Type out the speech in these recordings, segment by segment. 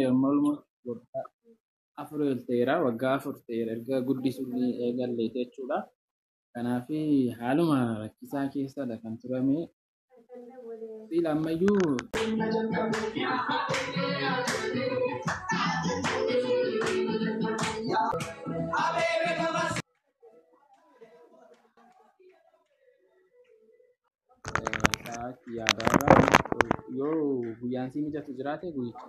almost afur ta'eera waggaa afur ta'eera erga guddisuun eegalle jechuudha. Kanaaf haaluma rakkisaa keessadha kan turame. Siila ammayyuu yaadaarra yoo guyyaan si mijatu jiraate guyyicha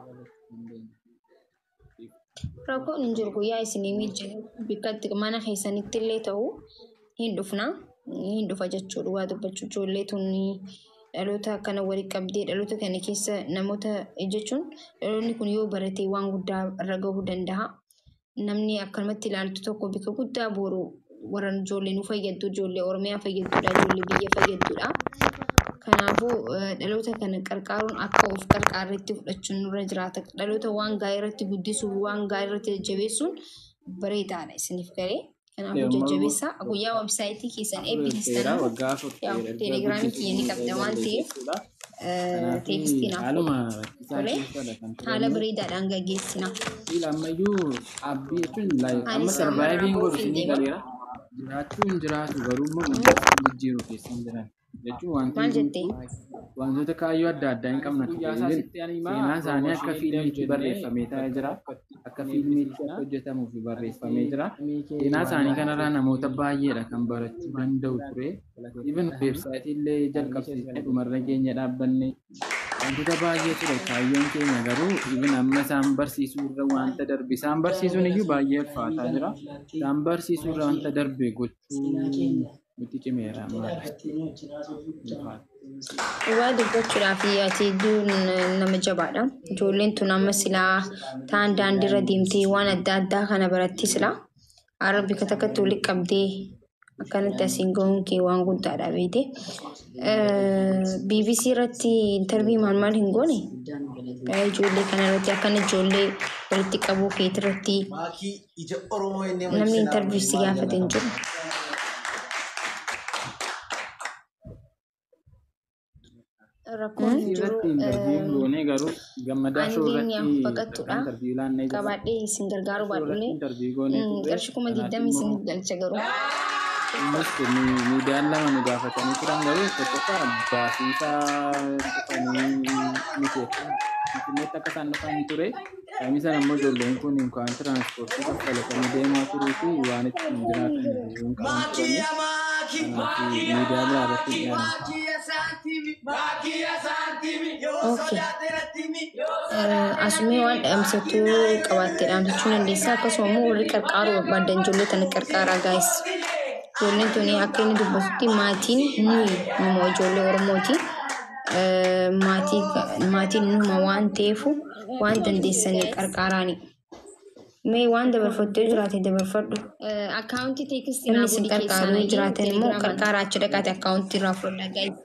rakkoon hin jiru guyyaa isinii mijatu bikkatti mana keessanitti illee ta'u hin dhufa jechuudha waa dubbachuu ijoollee tunni dhaloota kana walitti qabdee dhaloota kana keessa namoota jechuun dhaloonni kun yoo barate waan guddaa irra gahuu danda'a. Namni akkanumatti ilaaltu tokko bika guddaa boru warra ijoollee nu fayyaddu ijoollee Oromiyaa fayyaddudha ijoollee biyya fayyaddudha. Kanaafuu dhaloota kana qarqaaruun akka of qarqaarreetti fudhachuun nurra jiraata. Dhaloota waan gaarii irratti guddisuuf waan gaarii irratti jajjabeessuun bareedaadha isiniif garee. Kanaafuu jajjabeessaa guyyaa websaayitii keessan eebbisiistan teelegiraamii kiyya ni qabda waan ta'eef teekstiin haala bareedaadhaan gaggeessina. Ammayyuu abbii jechuun amma sarvaayiviin godhu isinii galeera. Jiraachuun jiraatu garuu jijjiiruu keessan jiran. Wantoota kaayyoo adda addaa hin qabne seenaa isaanii akka fiilmiitti barreeffamee taa'ee jira. Akka fiilmiitti hojjetamuuf barreeffamee jira. Seenaa isaanii kanarraa namoota baay'eedha kan barachuu danda'u ture. Even weebsaayitii illee jalqabsiisnee dhumarra keenya dhaabbanne wantoota baay'ee ture kaayyoon keenya garuu even amma isaan barsiisuurra wanta darbe isaan barsiisuun iyyuu baay'ee ulfaataa jira. Isaan barsiisuurra wanta darbe gochuu miti cimeera waa dubbachuudhaaf ati nama jabaadha. Ijoolleen tun amma silaa ta'an daandiirra deemtee waan adda addaa kana baratti silaa Arabi katakatti walitti qabdee akkanatti asiin gahuun kee waan guddaadha beekte. BBC irratti intervii maal hin goone ijoollee kana irratti akkana ijoollee walitti qabuu keetii irratti namni intervii si gaafate hin jiru. Rakkoon jiru gammadaa qabaadhee isin gargaaru baadhulee qarshii 20 isin galcha garuu. Miidiyaan lama nu gaafatanii turan garuu tokkoffaa baasiisaa dhufanii akka isaan dhufan ture. Saayinsiin ammoo ijoolleen kun kan tiraanspoortii kaffalatanii deemaa turuu fi waan itti hin jiraatan hin qaban turanii. Miidiyaa biraa irratti asumee waan dhaamsattuu qabaattee dhaamsachuu dandeessaa akkasuma immoo warri qarqaaru barbaadan ijoollee tana qarqaaraa gaayis. Ijoolleen tuni akka inni dubbatutti maatiin nuyi nama ijoollee Oromooti. Maatiin numa waan ta'eef waan dandeessanii qarqaaraani. Mee waan dabarfattee jiraate dabarfadhu. Akkaawuntii teekstii naa godhi keessaa jiraatan immoo qarqaaraa achi dhaqaate akkaawuntii irraa fudhadhaa gaayis.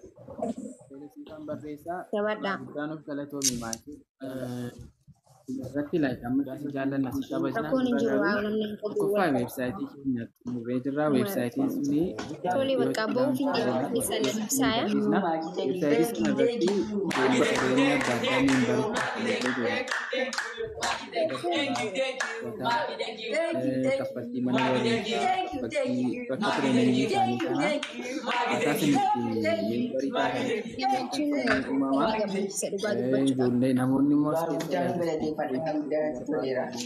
Irratti amma jaallanna si qabajnaa. Tokkoffaa weebsaayitii keenya xumurree jirra. Weebsaayitiin suni tole bakka ba'uuf hin deebiin keessa labsaaya. Weebsaayitii sana irratti jireenya adda addaa niin kaffaltii mana barumsaa bakka tireeningii isaanii kana akkaataa itti uumamaa ijoollee namoonni immoo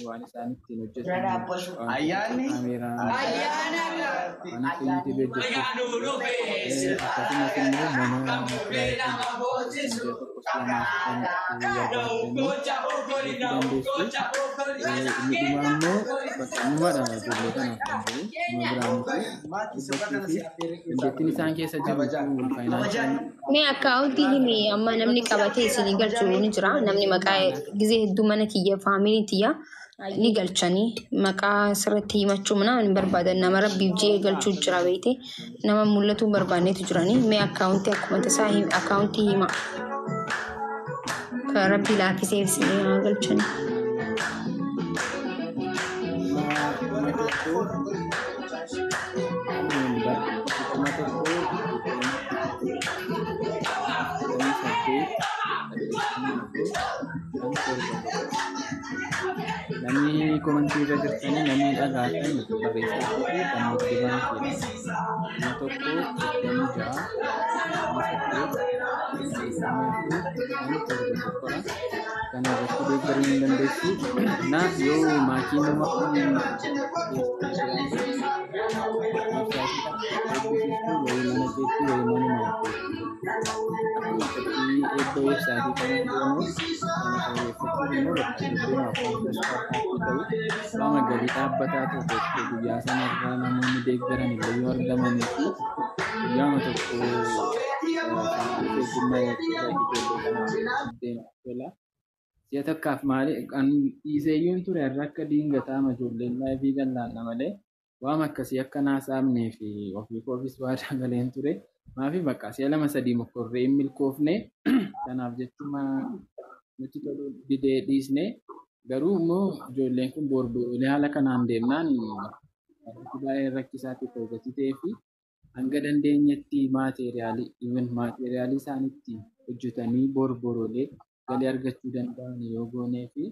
waan isaan ittiin hojjetan kaameeraa waan akka yuutuubii hojjechuuf akkasumas immoo mana Mee akkaawuntii himi amma namni qabatee isinii galchuu ni jira. Namni maqaa gizee hedduu mana kiyya faamilii tiyya ni galchanii maqaa sirriitti himachuu mana hin barbaadan nama rabbiif jee galchuu jira beekte nama mul'atu barbaanneetu jiranii. Mee akkaawuntii akkuma tasaa akkaawuntii hima kan rabbi laaffisee isinii galchanii. Isinii komantii irra jirtanii namni dhagaatan nuti barreessaa fi kan nuti dibaan keenya. Inni tokko 26 28 torba kana irratti deeggaruu hin dandeessu. Kanaaf yoo maatii nama Sama gadi dhaabbataa tokko guyyaa sanarraa namoonni deeggaran yoo argamanii fi guyyaama tokko si'a takkaaf maali kan dhiiseeyyuun ture irra akka diingataama ijoolleen laayifii gallaadha malee waan akkasii akka naasaamnee fi ofii koofis waadaa galeen ture maafi bakka si'a 2-3 mokorree hin milkoofne kanaaf jechuun nuti toluu didee dhiisne garuu immoo ijoolleen kun boorbolee haala kanaan deemnaan baay'ee rakkisaatti tolgati ta'ee fi hanga dandeenyetti maateeriyaalii isaaniitti hojjetanii borborolee galii argachuu danda'an yoo goonee fi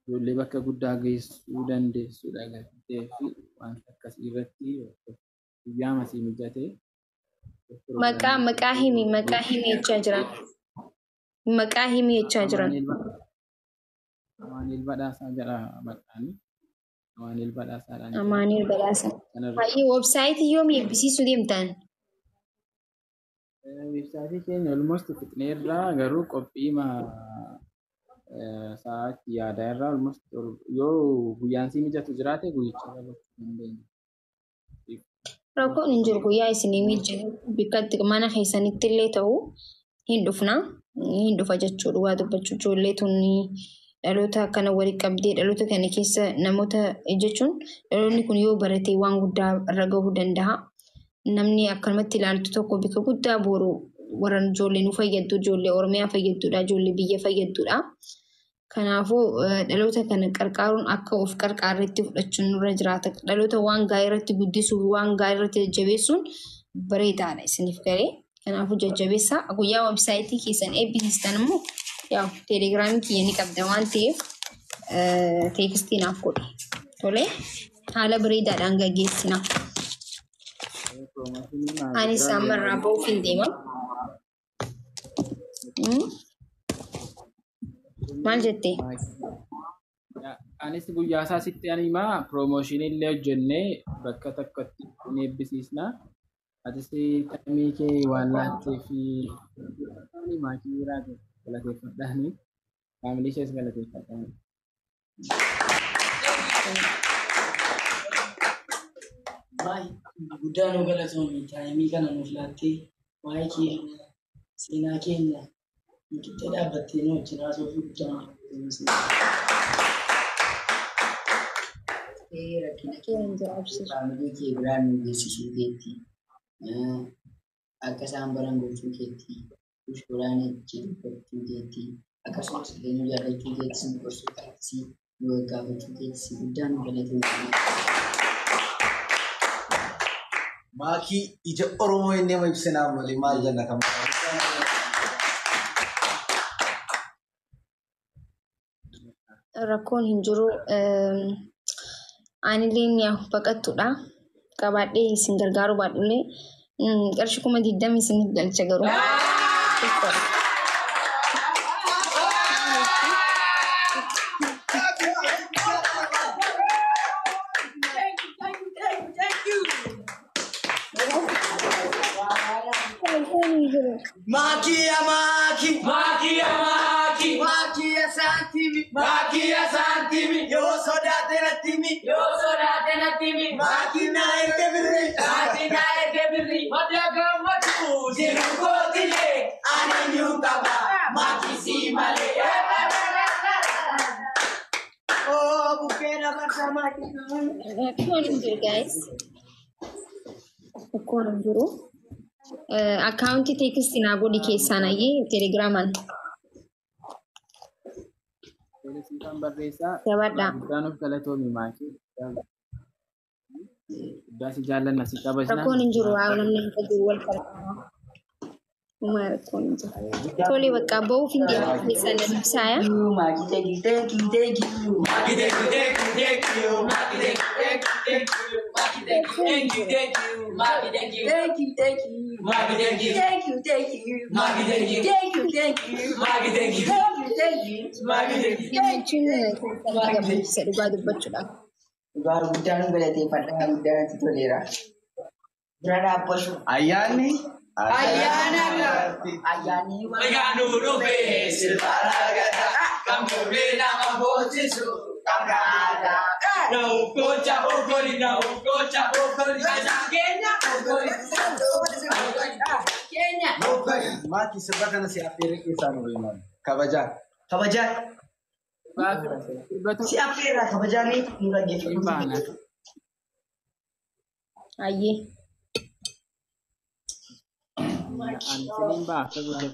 ijoollee bakka guddaa geessuu dandeessudha ta'ee fi wanta akkasii irratti guyyaa masii mijatee. Maqaa himi jechaa jiran. Maqaa himi jechaa jiran. Amaanil Badhaasaa jedha maqaani. Amaanil Badhaasaadhaan. Amaanil Badhaasaa. Baay'ee websaayitii yoom eebbisiisuu deemtan? Websaayitii keenya almost fixnee irraa garuu qophii sa'aatii yaadaa irraa almost yoo guyyaan si mijatu jiraate guyyicha galachuu dandeenya. Rakkoon hin jiru guyyaa isinii mijatu bikkatti mana keessanitti illee ta'u hin dhufa jechuudha waa dubbachuu ijoollee tunni dhaloota akkana walii qabdee dhaloota kana keessa namoota jechuun dhaloonni kun yoo barate waan guddaa irra gahuu danda'a. Namni akkanumatti ilaaltu tokko bika guddaa boru warra ijoollee nu fayyaddu ijoollee Oromiyaa fayyadduudha ijoollee biyya fayyadduudha. Kanaafuu dhaloota kana qarqaaruun akka of qarqaarreetti fudhachuun nurra jiraata. Dhaloota waan gaarii irratti guddisuuf waan gaarii irratti jajjabeessuun bareedaadha isiniif garee. Kanaafuu jajjabeessaa guyyaa websaayitii keessan eebbisiistan immoo yaa teelegiraamii kiyya ni qabda waan ta'eef teekstii naaf godhi. Tolee haala bareedaadhaan gaggeessina. Anis ammarraa ba'uuf hin deema. Maal jettee? Anis guyyaa isaa sitti animaa piroomooshinii illee hojjennee bakka tokkotti ni eebbisiisna. Atis tamii kee waan laattee fi maatii biraa galateeffadhaanii faamilii ishees galateeffadhaanii. Guddaa nu galatoomii taayimii kana nuuf laattee waa'ee keenya seenaa keenya qixxee dhaabbattee nu wajjin haasofuu guddaa rakkina keenya jiraachisa. Faamilii kee biraan nu geessisuu keetti akka isaan baran gochuu keetti ushuraan itti dubbachuu keetti akkasumas illee nu jaallachuu keetti nu gorsuu keetti nu waggaafachuu keetti guddaa nu galatoomii. Maakii ija Oromoo inni nama ibsinaa malee maal jenna kan rakkoon hin jiru. Anillee baqattuudha. Qabaadhee isin gargaaru baadhullee qarshii 20 isin galcha garuu. Makia santimi, yo sodate natimi, makina ekebiri, madiaga matu, zirukotile, ananyukaba, makisi male. Oh, bukena bersama kita. Guys, juru. Accounti text inago di keessan ayi telegramman. Kan barreessaa Jabaadha. guddaan of galatoomii maatii guddaa si jaallanna si qabajna. Rakkoon hin jiru waa namni hin jiru wal qarqara. Umar kun tole bakka ba'uuf hin deemu keessan na ibsaaya. Maki, thank you, thank you, thank you. Maki, thank you, thank you, thank you. Maki, thank you, thank you, thank you. Maki, thank you, thank you, thank you. Maki, thank you, thank you, thank you. Maki, thank you, thank you, thank you. Maki, thank you, thank you, thank you. Maki, thank you, thank you, thank you. Maki, thank you, thank you. Gammachuun gammachiisa dhugaa dubbachuudhaaf. Dhugaa guddaan galateeffadhaa guddaan itti toleera. Bira dhaabbatu. Ayyaanni. Ayyaana ayyaanni Ayyaanu dhufe silbaara gata kan gurree nama boosisu kan gaada. Na ukocha ukoli na ukocha ukoli na Kenya ukoli Kenya. Maki sirba kana si affeeree keessaa nu beeman. Kabajaa. Kabajaa. Si affeerraa kabajaanii nu dhaggeeffatu. Ayyee. Siniin baasa guddaa.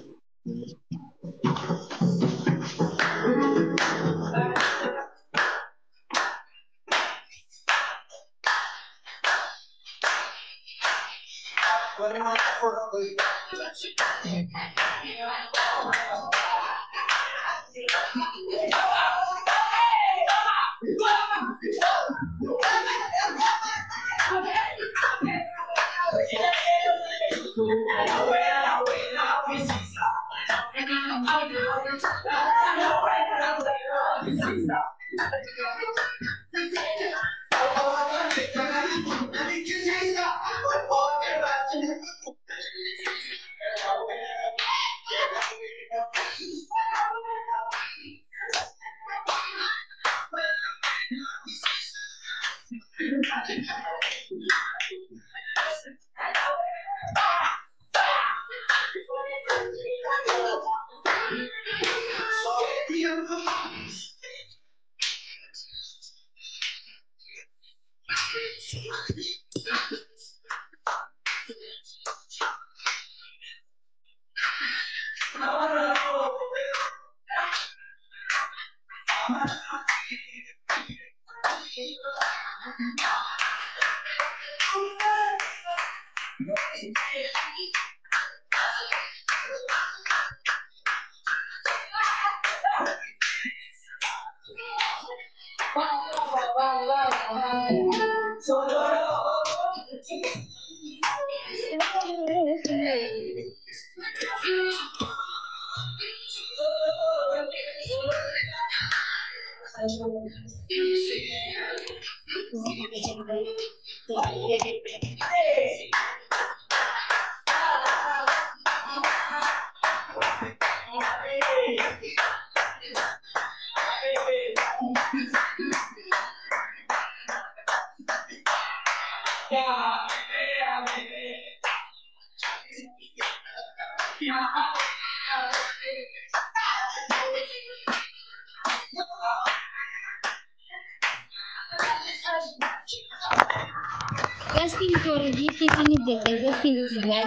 Gastiin toora jiitti kan hojjete gastiin dhugaa.